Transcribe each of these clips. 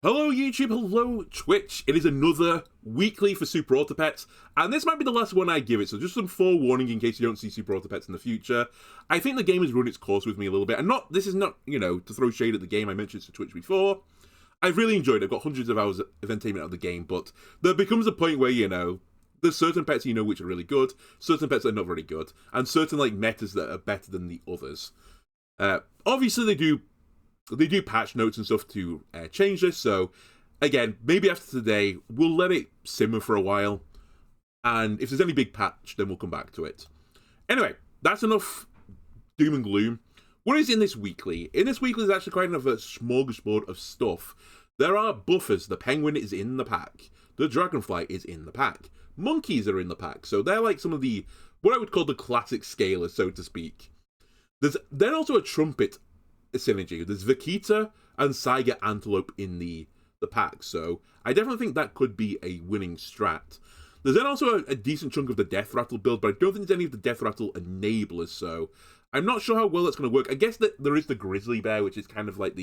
Hello YouTube, hello Twitch. It is another weekly for Super Auto Pets, and this might be the last one I give it, so just some forewarning in case you don't see Super Auto Pets in the future. I think the game has run its course with me a little bit, and this is not, to throw shade at the game. I mentioned it to Twitch before. I've really enjoyed it. I've got hundreds of hours of entertainment out of the game, but there becomes a point where, there's certain pets which are really good, certain pets that are not very good, and certain metas that are better than the others. Obviously they do patch notes and stuff to change this, so again, maybe after today, we'll let it simmer for a while, and if there's any big patch, then we'll come back to it. Anyway, that's enough doom and gloom. What is in this weekly? In this weekly is actually quite enough a smorgasbord of stuff. There are buffers. The penguin is in the pack. The dragonfly is in the pack. Monkeys are in the pack, so they're like some of the, what I would call the classic scalers, so to speak. There's then also a trumpet synergy. There's Vaquita and Saiga Antelope in the pack, so I definitely think that could be a winning strat. There's then also a decent chunk of the Death Rattle build, but I don't think there's any of the Death Rattle enablers, so I'm not sure how well that's going to work. I guess that there is the Grizzly Bear, which is kind of like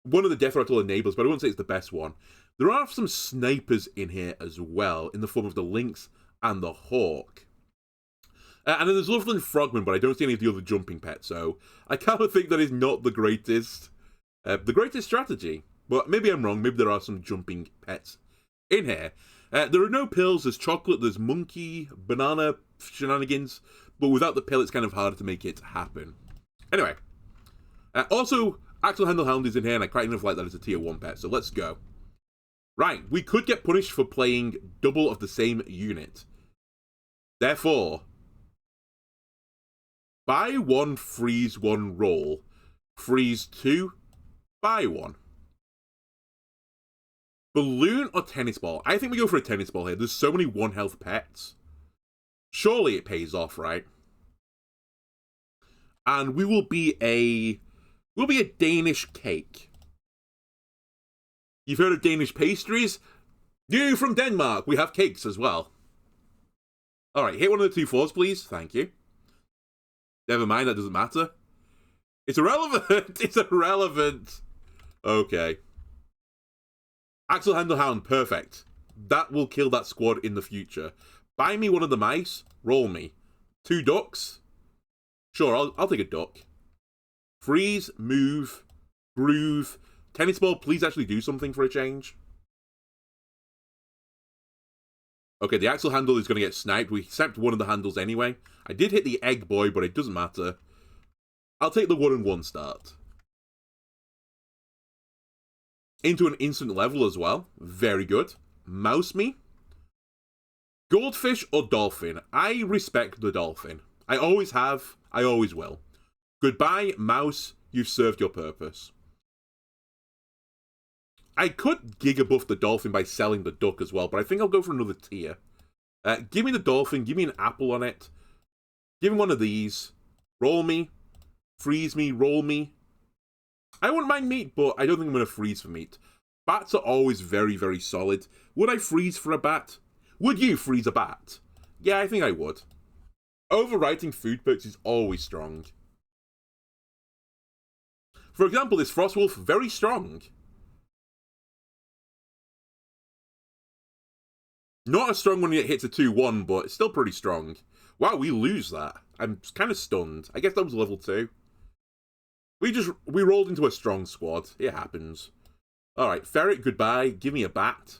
one of the Death Rattle enablers, but I wouldn't say it's the best one. There are some snipers in here as well, in the form of the Lynx and the Hawk. And then there's Loveland Frogman, but I don't see any of the other jumping pets, so I kind of think that is not the greatest strategy. But maybe I'm wrong, maybe there are some jumping pets in here. There are no pills, there's chocolate, there's monkey, banana shenanigans, but without the pill it's kind of harder to make it happen. Anyway, also, Axel Handle Hound is in here, and I quite enough like that as a tier 1 pet, so let's go. Right, we could get punished for playing double of the same unit. Therefore, buy 1, freeze 1, roll. Freeze 2, buy 1. Balloon or tennis ball? I think we go for a tennis ball here. There's so many 1 health pets. Surely it pays off, right? And we will be a Danish cake. You've heard of Danish pastries? You from Denmark, we have cakes as well. Alright, hit one of the 2 4s, please. Thank you. Never mind, that doesn't matter. It's irrelevant! It's irrelevant! Okay. Axel Handle Hound, perfect. That will kill that squad in the future. Buy me one of the mice. Roll me. 2 ducks. Sure, I'll take a duck. Freeze, move, groove. Tennis ball, please actually do something for a change. Okay, the Axel handle is going to get sniped. We sniped one of the handles anyway. I did hit the egg boy, but it doesn't matter. I'll take the 1-1 start. Into an instant level as well. Very good. Mouse me. Goldfish or dolphin? I respect the dolphin. I always have. I always will. Goodbye, mouse. You've served your purpose. I could Giga buff the dolphin by selling the duck as well, but I think I'll go for another tier. Give me the dolphin. Give me an apple on it. Give me one of these. Roll me. Freeze me. Roll me. I wouldn't mind meat, but I don't think I'm going to freeze for meat. Bats are always very, very solid. Would I freeze for a bat? Would you freeze a bat? Yeah, I think I would. Overwriting food perks is always strong. For example, this Frostwolf, very strong. Not as strong when it hits a 2-1, but it's still pretty strong. Wow, we lose that. I'm kind of stunned. I guess that was level 2. We rolled into a strong squad. It happens. Alright, ferret, goodbye. Give me a bat.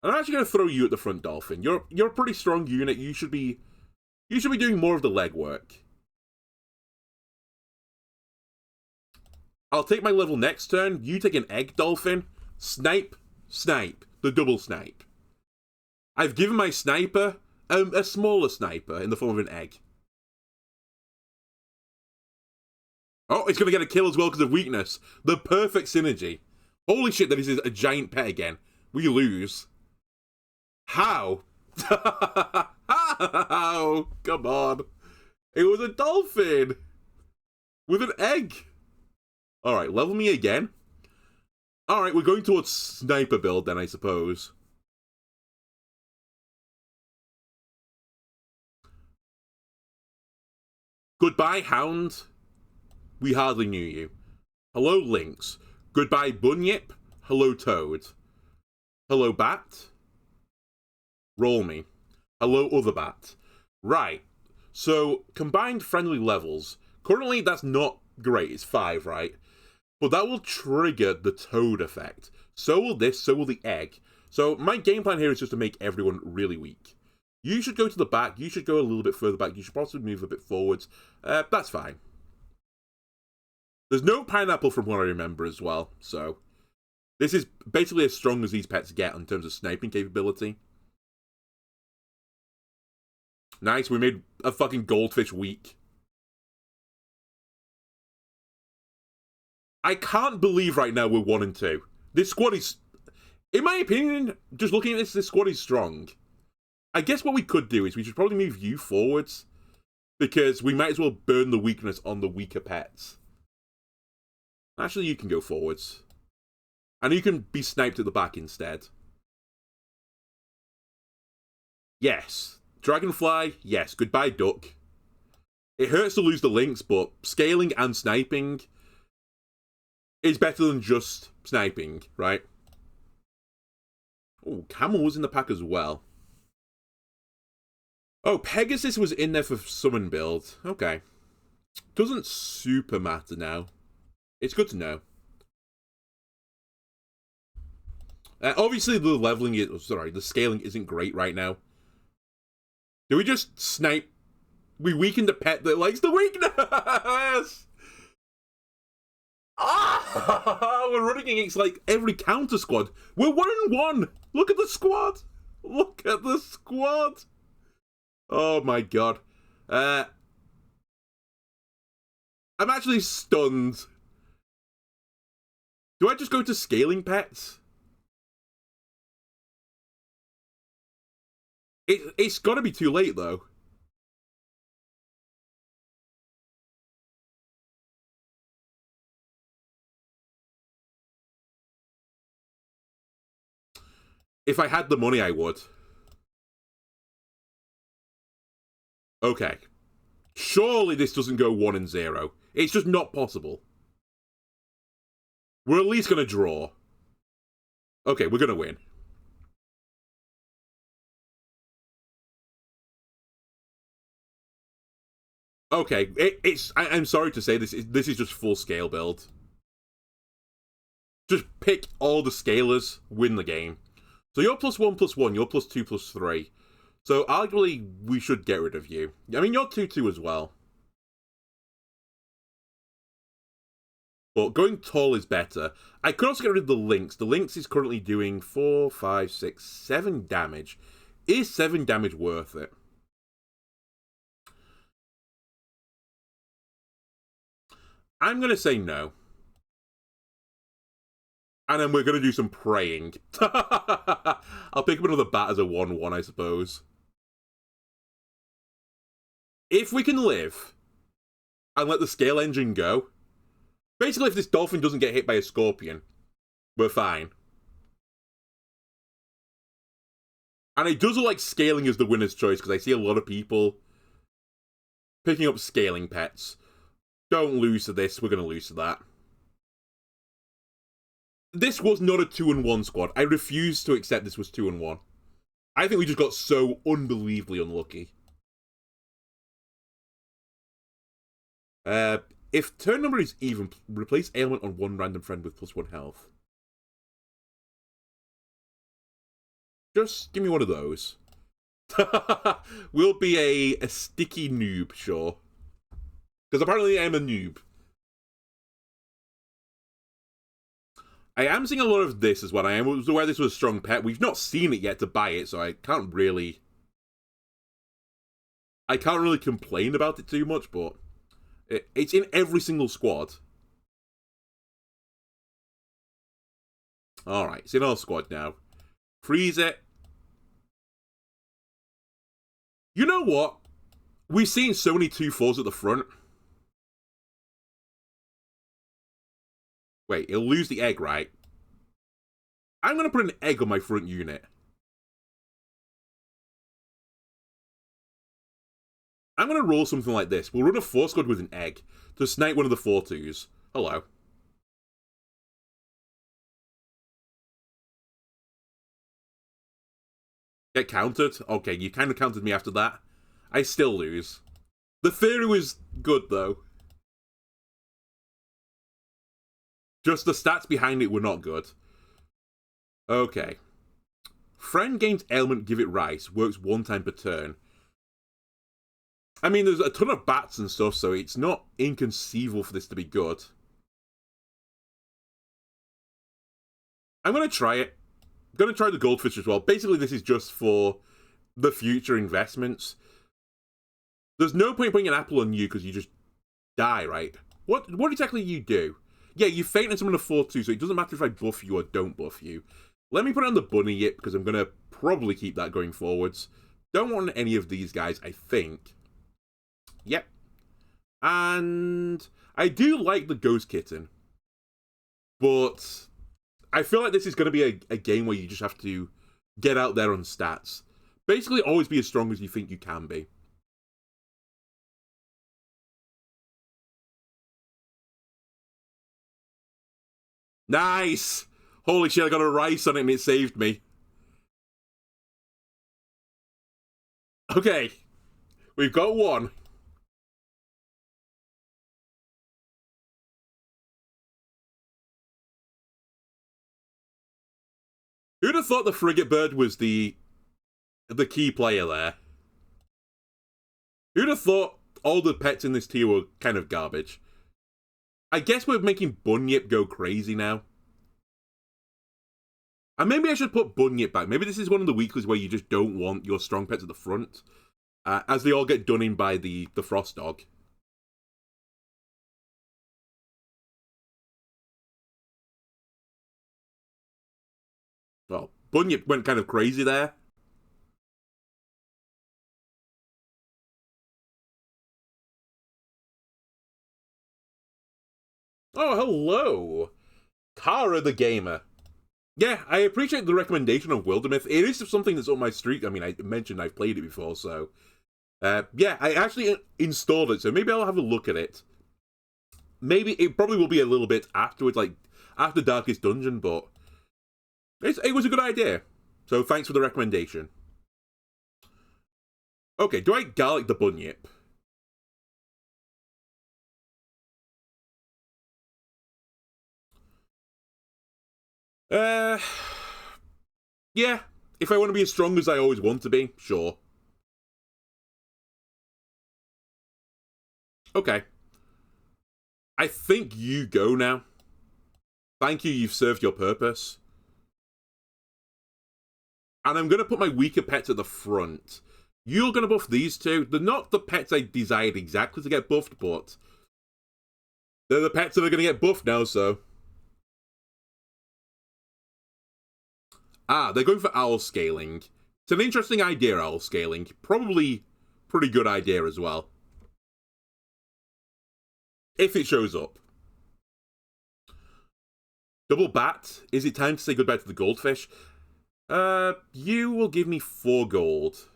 I'm actually going to throw you at the front, Dolphin. You're a pretty strong unit. You should be doing more of the legwork. I'll take my level next turn. You take an egg, Dolphin. Snipe, snipe. The double snipe. I've given my sniper a smaller sniper in the form of an egg. Oh, it's going to get a kill as well because of weakness. The perfect synergy. Holy shit, that is a giant pet again. We lose. How? How? Come on. It was a dolphin. With an egg. Alright, level me again. Alright, we're going towards sniper build then, I suppose. Goodbye, Hound. We hardly knew you. Hello, Lynx. Goodbye, Bunyip. Hello, Toad. Hello, Bat. Roll me. Hello, other Bat. Right. So, combined friendly levels. Currently, that's not great. It's 5, right? But that will trigger the Toad effect. So will this, so will the egg. So, my game plan here is just to make everyone really weak. You should go to the back. You should go a little bit further back. You should possibly move a bit forwards. That's fine. There's no pineapple from what I remember as well, so... This is basically as strong as these pets get in terms of sniping capability. Nice, we made a fucking goldfish weak. I can't believe right now we're 1 and 2. This squad is... In my opinion, just looking at this squad is strong. I guess what we could do is we should probably move you forwards. Because we might as well burn the weakness on the weaker pets. Actually, you can go forwards. And you can be sniped at the back instead. Yes. Dragonfly, yes. Goodbye, Duck. It hurts to lose the links, but scaling and sniping is better than just sniping, right? Oh, Camel was in the pack as well. Oh, Pegasus was in there for summon build. Okay. Doesn't super matter now. It's good to know. Obviously, the leveling is... Sorry, the scaling isn't great right now. Do we just snipe? We weakened a pet that likes the weakness! Ah! We're running against, like, every counter squad. We're 1-1! Look at the squad! Look at the squad! Oh my god. I'm actually stunned. Do I just go to scaling pets? It's gotta be too late, though. If I had the money, I would. Okay. Surely this doesn't go 1 and 0. It's just not possible. We're at least gonna draw. Okay, we're gonna win. Okay, I'm sorry to say this is just full scale build. Just pick all the scalers, win the game. So you're +1/+1, you're +2/+3. So arguably we should get rid of you. I mean, you're 2/2 as well. But going tall is better. I could also get rid of the Lynx. The Lynx is currently doing 4, 5, 6, 7 damage. Is 7 damage worth it? I'm going to say no. And then we're going to do some praying. I'll pick up another bat as a 1/1, I suppose. If we can live and let the scale engine go, basically if this dolphin doesn't get hit by a scorpion, we're fine. And it does look like scaling is the winner's choice, because I see a lot of people picking up scaling pets. Don't lose to this, we're going to lose to that. This was not a 2-1 squad. I refuse to accept this was 2-1. I think we just got so unbelievably unlucky. If turn number is even, replace ailment on 1 random friend with +1 health. Just give me one of those. We'll be a sticky noob, sure. Because apparently I'm a noob. I am seeing a lot of this as well. I am aware this was a strong pet. We've not seen it yet to buy it, so I can't really complain about it too much, but it's in every single squad. Alright, it's in our squad now. Freeze it. You know what? We've seen so many 2/4s at the front. Wait, it'll lose the egg, right? I'm going to put an egg on my front unit. I'm going to roll something like this. We'll run a 4 squad with an egg to snipe one of the 4/2s. Hello. Get countered? Okay, you kind of countered me after that. I still lose. The theory was good, though. Just the stats behind it were not good. Okay. Friend gains ailment, give it rice. Works 1 time per turn. I mean, there's a ton of bats and stuff, so it's not inconceivable for this to be good. I'm going to try it. I'm going to try the goldfish as well. Basically, this is just for the future investments. There's no point putting an apple on you because you just die, right? What exactly you do? Yeah, you faint and summon a 4-2, so it doesn't matter if I buff you or don't buff you. Let me put on the bunny yip, because I'm going to probably keep that going forwards. Don't want any of these guys, I think. Yep. And I do like the ghost kitten. But I feel like this is going to be a game where you just have to get out there on stats. Basically, always be as strong as you think you can be. Nice! Holy shit, I got a rice on it and it saved me. Okay. We've got one. Who'd have thought the frigate bird was the key player there? Who'd have thought all the pets in this tier were kind of garbage? I guess we're making Bunyip go crazy now. And maybe I should put Bunyip back. Maybe this is one of the weeklies where you just don't want your strong pets at the front. As they all get done in by the Frost Dog. Well, Bunyip went kind of crazy there. Oh, hello! Kara the Gamer. Yeah, I appreciate the recommendation of Wildermyth. It is something that's on my streak. I mean, I mentioned I've played it before, so... yeah, I actually installed it, so maybe I'll have a look at it. Maybe it probably will be a little bit afterwards, like after Darkest Dungeon, but it was a good idea. So thanks for the recommendation. Okay, do I garlic the Bunyip? Yeah. If I want to be as strong as I always want to be, sure. Okay. I think you go now. Thank you, you've served your purpose. And I'm going to put my weaker pets at the front. You're going to buff these two. They're not the pets I desired exactly to get buffed, but... they're the pets that are going to get buffed now, so... Ah, they're going for owl scaling. It's an interesting idea, owl scaling. Probably pretty good idea as well. If it shows up. Double bat. Is it time to say goodbye to the goldfish? You will give me 4 gold.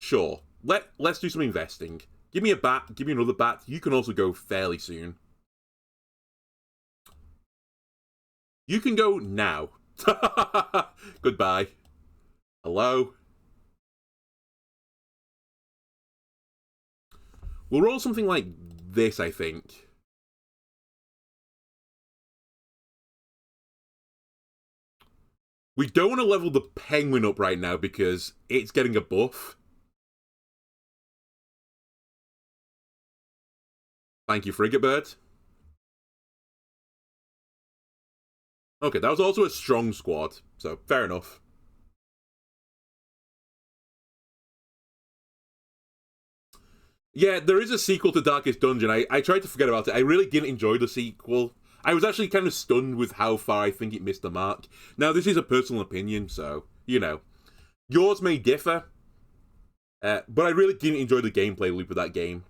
Sure. Let's do some investing. Give me a bat, give me another bat. You can also go fairly soon. You can go now. Goodbye. Hello? We'll roll something like this, I think. We don't want to level the penguin up right now because it's getting a buff. Thank you, Frigate Bird. Okay, that was also a strong squad, so fair enough. Yeah, there is a sequel to Darkest Dungeon. I tried to forget about it. I really didn't enjoy the sequel. I was actually kind of stunned with how far I think it missed the mark. Now, this is a personal opinion, so, you know. Yours may differ, but I really didn't enjoy the gameplay loop of that game.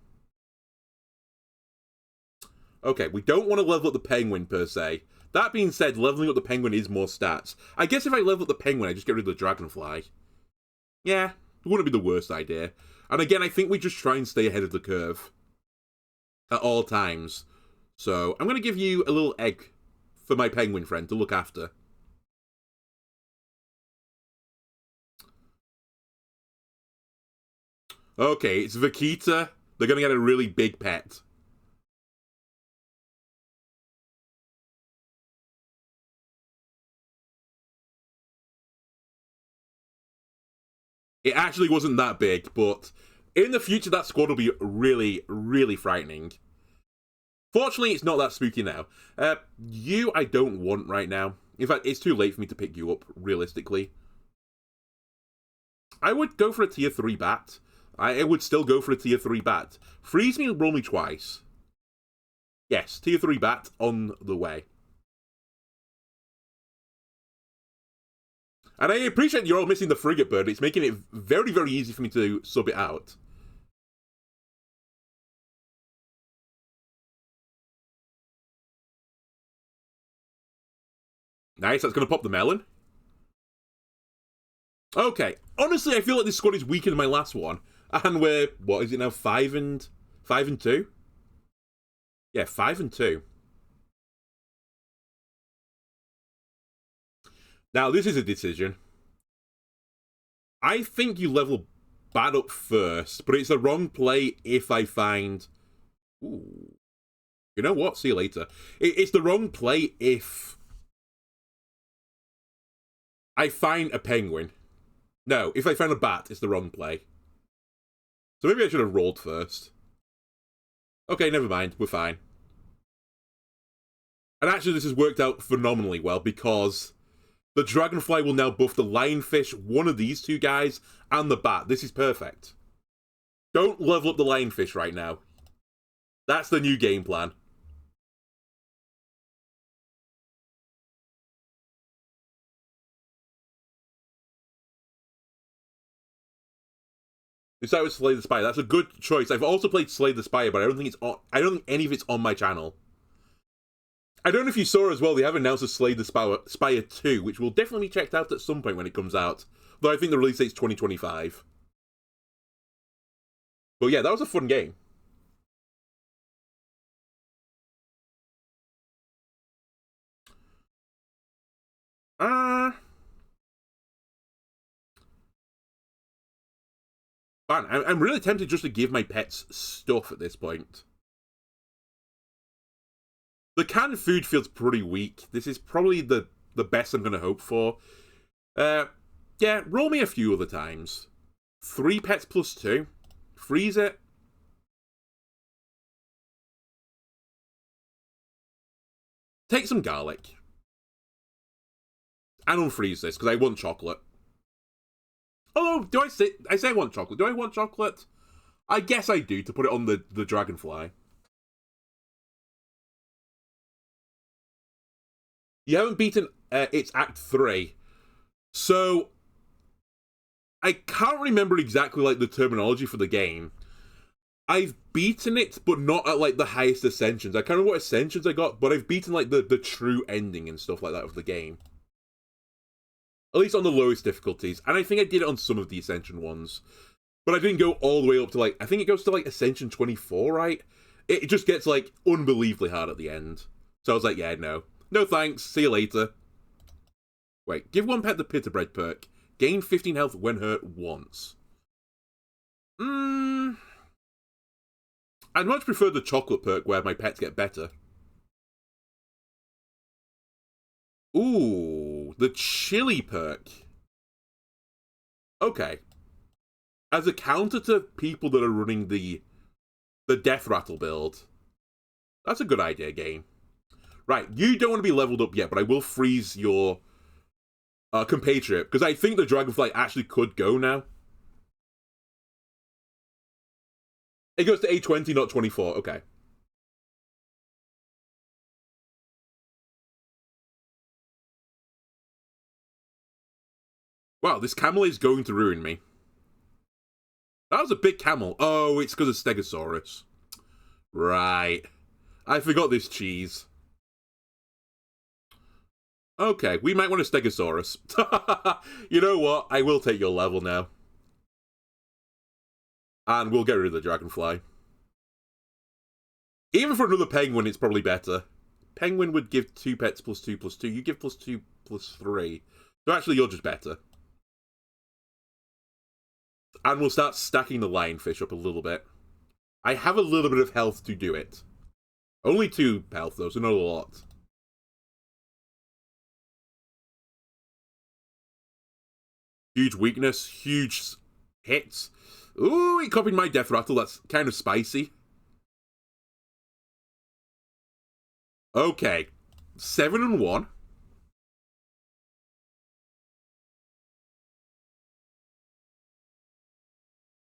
Okay, we don't want to level up the penguin, per se. That being said, leveling up the penguin is more stats. I guess if I level up the penguin, I just get rid of the dragonfly. Yeah, it wouldn't be the worst idea. And again, I think we just try and stay ahead of the curve. At all times. So, I'm going to give you a little egg for my penguin friend to look after. Okay, it's Vaquita. They're gonna get a really big pet. It actually wasn't that big, but in the future, that squad will be really, really frightening. Fortunately, it's not that spooky now. You, I don't want right now. In fact, it's too late for me to pick you up, realistically. I would go for a tier 3 bat. I would still go for a tier 3 bat. Freeze me and roll me twice. Yes, tier 3 bat on the way. And I appreciate you're all missing the frigate bird. It's making it very, very easy for me to sub it out. Nice, that's going to pop the melon. Okay, honestly, I feel like this squad is weaker than my last one. And we're, what is it now, 5 and 2? Yeah, 5 and 2. Now, this is a decision. I think you level Bat up first, but it's the wrong play if I find... Ooh. You know what? See you later. It's the wrong play if I find a penguin. No, if I find a bat, it's the wrong play. So maybe I should have rolled first. Okay, never mind. We're fine. And actually, this has worked out phenomenally well because the dragonfly will now buff the lionfish, one of these two guys, and the bat. This is perfect. Don't level up the lionfish right now. That's the new game plan. You start with Slay the Spire. That's a good choice. I've also played Slay the Spire, but I don't think any of it's on my channel. I don't know if you saw as well, they have announced a Slay the Spire 2, which will definitely be checked out at some point when it comes out. Though I think the release date's 2025. But yeah, that was a fun game. Man, I'm really tempted just to give my pets stuff at this point. The canned food feels pretty weak. This is probably the best I'm going to hope for. Yeah, roll me a few other times. 3 pets plus 2. Freeze it. Take some garlic. And unfreeze this, because I want chocolate. Oh, I say I want chocolate. Do I want chocolate? I guess I do, to put it on the dragonfly. You haven't beaten its Act 3. So, I can't remember exactly, like, the terminology for the game. I've beaten it, but not at, like, the highest ascensions. I can't remember what ascensions I got, but I've beaten, like, the true ending and stuff like that of the game. At least on the lowest difficulties. And I think I did it on some of the Ascension ones. But I didn't go all the way up to, like, I think it goes to, like, Ascension 24, right? It just gets, like, unbelievably hard at the end. So I was like, yeah, no. No thanks, see you later. Wait, give one pet the Pita Bread perk. Gain 15 health when hurt once. I'd much prefer the chocolate perk where my pets get better. Ooh, the chili perk. Okay. As a counter to people that are running the Death Rattle build, that's a good idea, game. Right, you don't want to be leveled up yet, but I will freeze your compatriot, because I think the Dragonfly actually could go now. It goes to A20, not 24. Okay. Wow, this camel is going to ruin me. That was a big camel. Oh, it's because of Stegosaurus. Right. I forgot this cheese. Okay, we might want a Stegosaurus. You know what? I will take your level now. And we'll get rid of the Dragonfly. Even for another penguin, it's probably better. Penguin would give 2 pets plus 2 plus 2. You give plus 2 plus 3. So actually, you're just better. And we'll start stacking the lionfish up a little bit. I have a little bit of health to do it. Only 2 health, though, so not a lot. Huge weakness, huge hits. Ooh, he copied my death rattle. That's kind of spicy. Okay. 7 and 1.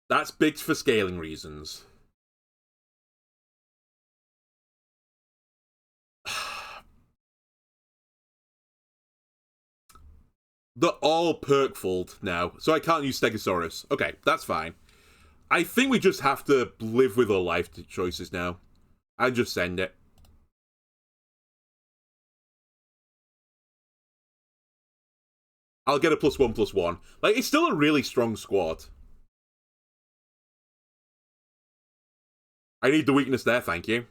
That's big for scaling reasons. They're all perk-fulled now, so I can't use Stegosaurus. Okay, that's fine. I think we just have to live with our life choices now. And just send it. I'll get a +1/+1. Like, it's still a really strong squad. I need the weakness there, thank you.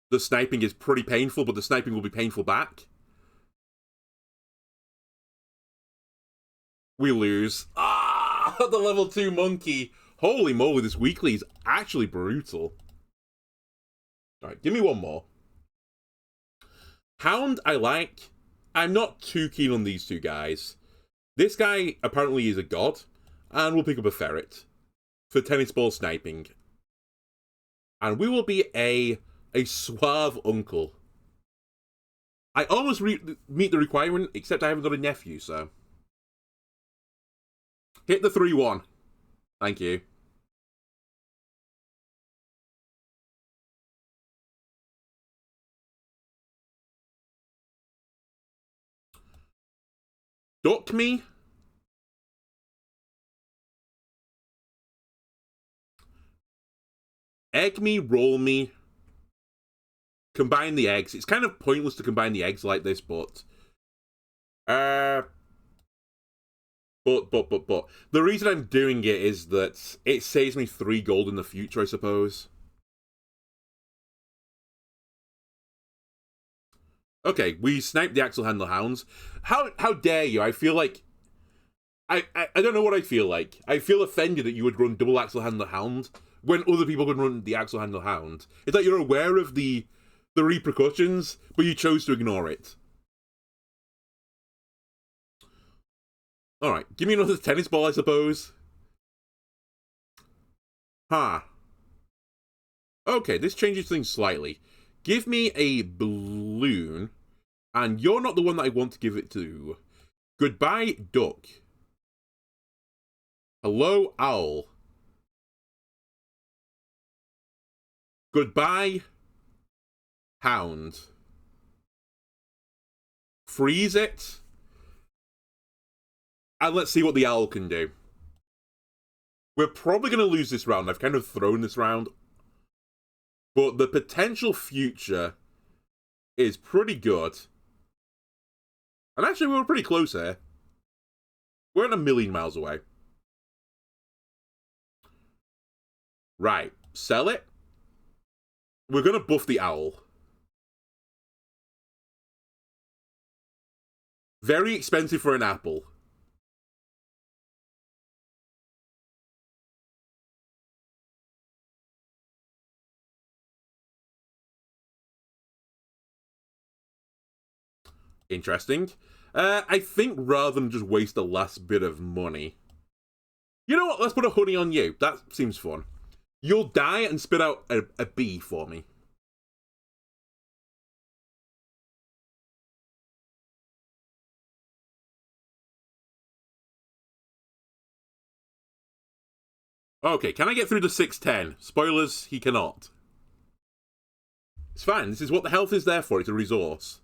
The sniping is pretty painful, but the sniping will be painful back. We lose. Ah, the level 2 monkey. Holy moly, this weekly is actually brutal. Alright, give me one more. Hound, I like. I'm not too keen on these 2 guys. This guy apparently is a god, and we'll pick up a ferret for tennis ball sniping. And we will be a suave uncle. I almost meet the requirement, except I haven't got a nephew, so. Hit the 3-1. Thank you. Duck me. Egg me, roll me. Combine the eggs. It's kind of pointless to combine the eggs like this, but... But. The reason I'm doing it is that it saves me 3 gold in the future, I suppose. Okay, we sniped the Axel Handler Hounds. How dare you? I feel like... I don't know what I feel like. I feel offended that you would run double Axel Handler Hound when other people can run the Axel Handler Hound. It's like you're aware of the repercussions, but you chose to ignore it. Alright, give me another tennis ball, I suppose. Huh. Okay, this changes things slightly. Give me a balloon, and you're not the one that I want to give it to. Goodbye, duck. Hello, owl. Goodbye, hound. Freeze it. And let's see what the owl can do. We're probably going to lose this round. I've kind of thrown this round. But the potential future is pretty good. And actually, we were pretty close here. We're not a million miles away. Right. Sell it. We're going to buff the owl. Very expensive for an apple. Interesting. I think rather than just waste the last bit of money... You know what? Let's put a honey on you. That seems fun. You'll die and spit out a bee for me. Okay, can I get through the 610? Spoilers, he cannot. It's fine. This is what the health is there for. It's a resource.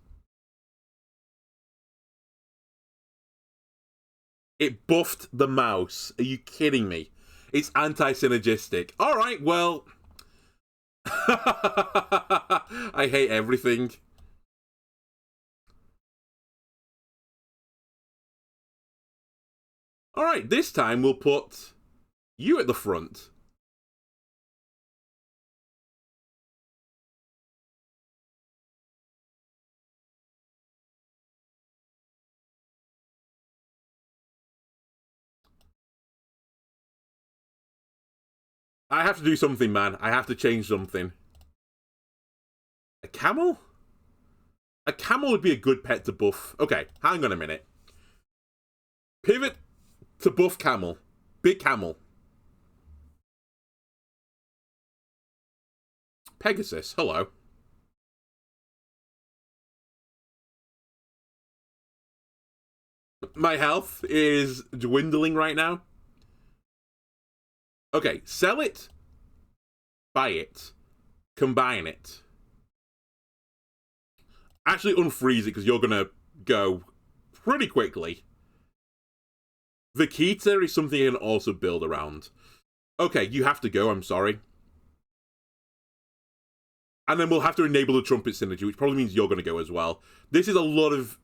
It buffed the mouse. Are you kidding me? It's anti-synergistic. Alright, well... I hate everything. Alright, this time we'll put you at the front. I have to do something, man. I have to change something. A camel? A camel would be a good pet to buff. Okay, hang on a minute. Pivot to buff camel. Big camel. Pegasus, hello. My health is dwindling right now. Okay, sell it, buy it, combine it. Actually unfreeze it because you're gonna go pretty quickly. Vegeta is something you can also build around. Okay, you have to go, I'm sorry. And then we'll have to enable the trumpet synergy, which probably means you're gonna go as well. This is a lot of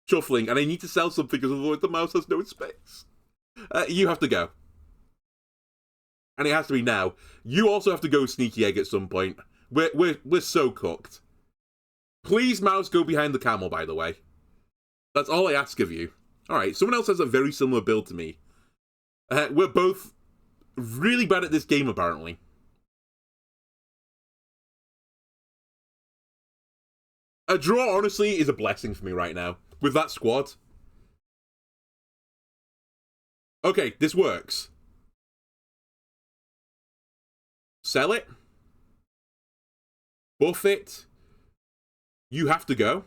shuffling, and I need to sell something because otherwise the mouse has no space. You have to go. And it has to be now. You also have to go sneaky egg at some point. We're so cooked. Please, mouse, go behind the camel, by the way. That's all I ask of you. Alright, someone else has a very similar build to me. We're both really bad at this game, apparently. A draw, honestly, is a blessing for me right now. With that squad. Okay, this works. Sell it. Buff it. You have to go.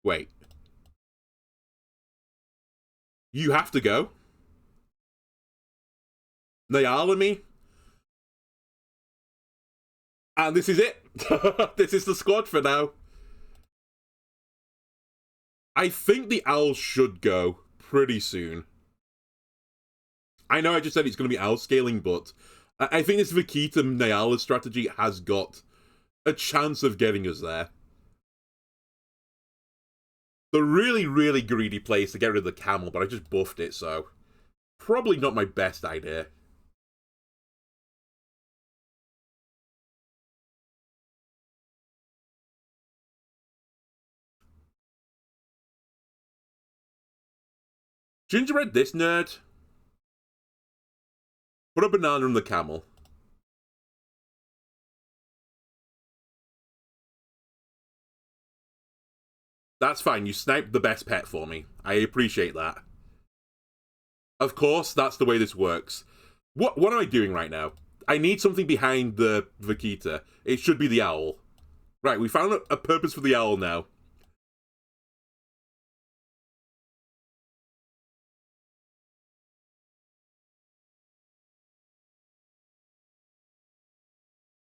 Wait. You have to go. Nyalami. And this is it. This is the squad for now. I think the Owls should go pretty soon. I know I just said it's going to be Owl scaling, but I think this Vegeta Nyala strategy has got a chance of getting us there. The really, really greedy place to get rid of the camel, but I just buffed it, so probably not my best idea. Gingerbread this nerd. Put a banana on the camel. That's fine, you sniped the best pet for me. I appreciate that. Of course, that's the way this works. What am I doing right now? I need something behind the Vegeta. It should be the owl. Right, we found a purpose for the owl now.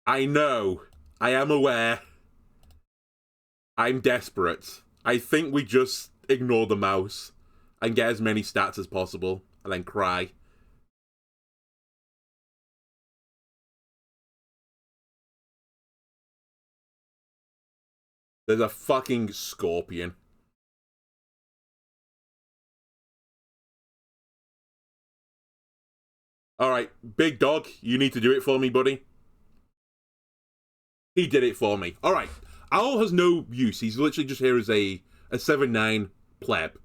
I know. I am aware. I'm desperate. I think we just ignore the mouse and get as many stats as possible and then cry. There's a fucking scorpion. Alright, big dog, you need to do it for me, buddy. He did it for me. Alright, Owl has no use. He's literally just here as a 7-9 pleb.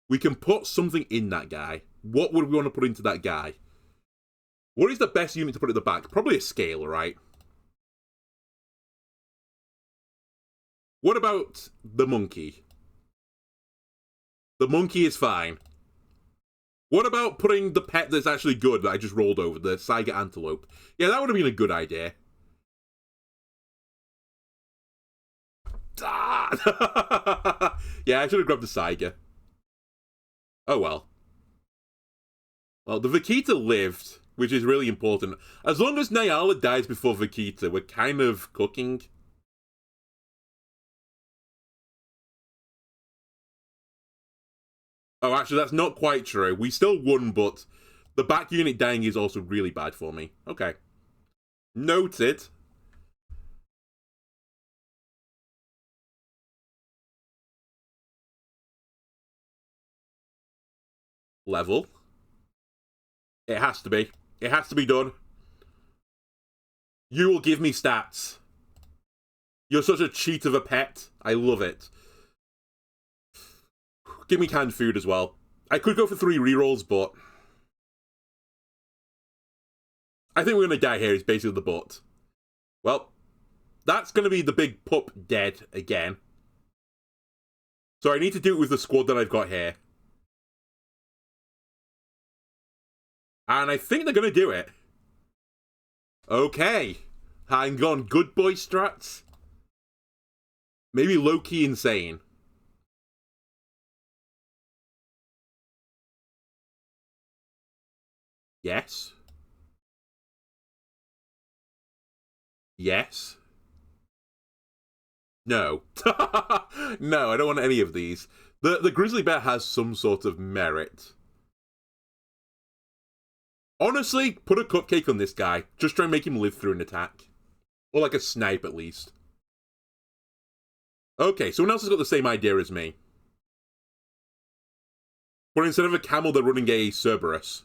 We can put something in that guy. What would we want to put into that guy? What is the best unit to put at the back? Probably a scale, right? What about the monkey? The monkey is fine. What about putting the pet that's actually good that I just rolled over, the Saiga Antelope? Yeah, that would have been a good idea. Ah! Yeah, I should have grabbed the Saiga. Oh well. Well, the Vegeta lived, which is really important. As long as Nyala dies before Vegeta, we're kind of cooking. Oh, actually, that's not quite true. We still won, but the back unit dying is also really bad for me. Okay. Noted. Level. It has to be. It has to be done. You will give me stats. You're such a cheat of a pet. I love it. give me canned food as well. I could go for 3 rerolls, but I think we're going to die here is basically the but. Well, that's going to be the big pup dead again. So I need to do it with the squad that I've got here. And I think they're going to do it. Okay. Hang on, good boy strats. Maybe low-key insane. Yes. Yes. No. No, I don't want any of these. The grizzly bear has some sort of merit. Honestly, put a cupcake on this guy. Just try and make him live through an attack. Or like a snipe, at least. Okay, someone else has got the same idea as me. But instead of a camel, they're running a Cerberus.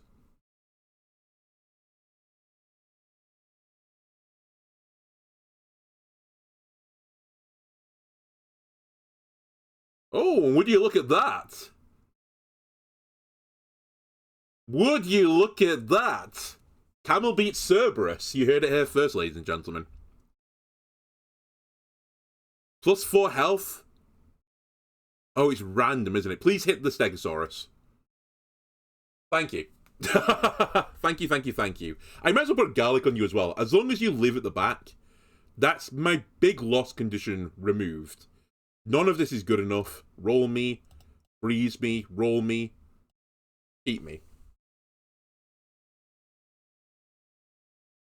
Oh, would you look at that? Would you look at that? Camel beats Cerberus. You heard it here first, ladies and gentlemen. Plus 4 health. Oh, it's random, isn't it? Please hit the Stegosaurus. Thank you. Thank you, thank you, thank you. I might as well put garlic on you as well. As long as you live at the back, that's my big loss condition removed. None of this is good enough. Roll me, freeze me, roll me, eat me.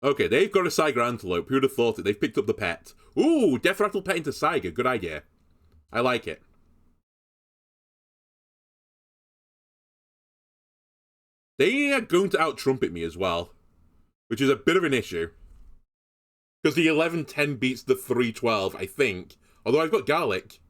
Okay, they've got a Saiga Antelope. Who'd have thought it? They've picked up the pet. Ooh, Death Rattle pet into Saiga. Good idea. I like it. They are going to out-trumpet me as well, which is a bit of an issue. Because the 11-10 beats the 3-12, I think. Although I've got garlic.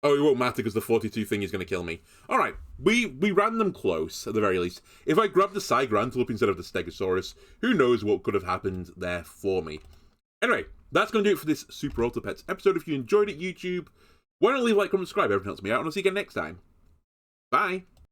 Oh, it won't matter because the 42 thing is going to kill me. Alright, we ran them close, at the very least. If I grabbed the Saiga Antelope instead of the Stegosaurus, who knows what could have happened there for me. Anyway, that's going to do it for this Super Auto Pets episode. If you enjoyed it, YouTube, why not leave a like, comment, subscribe? Everything helps me out, and I'll see you again next time. Bye!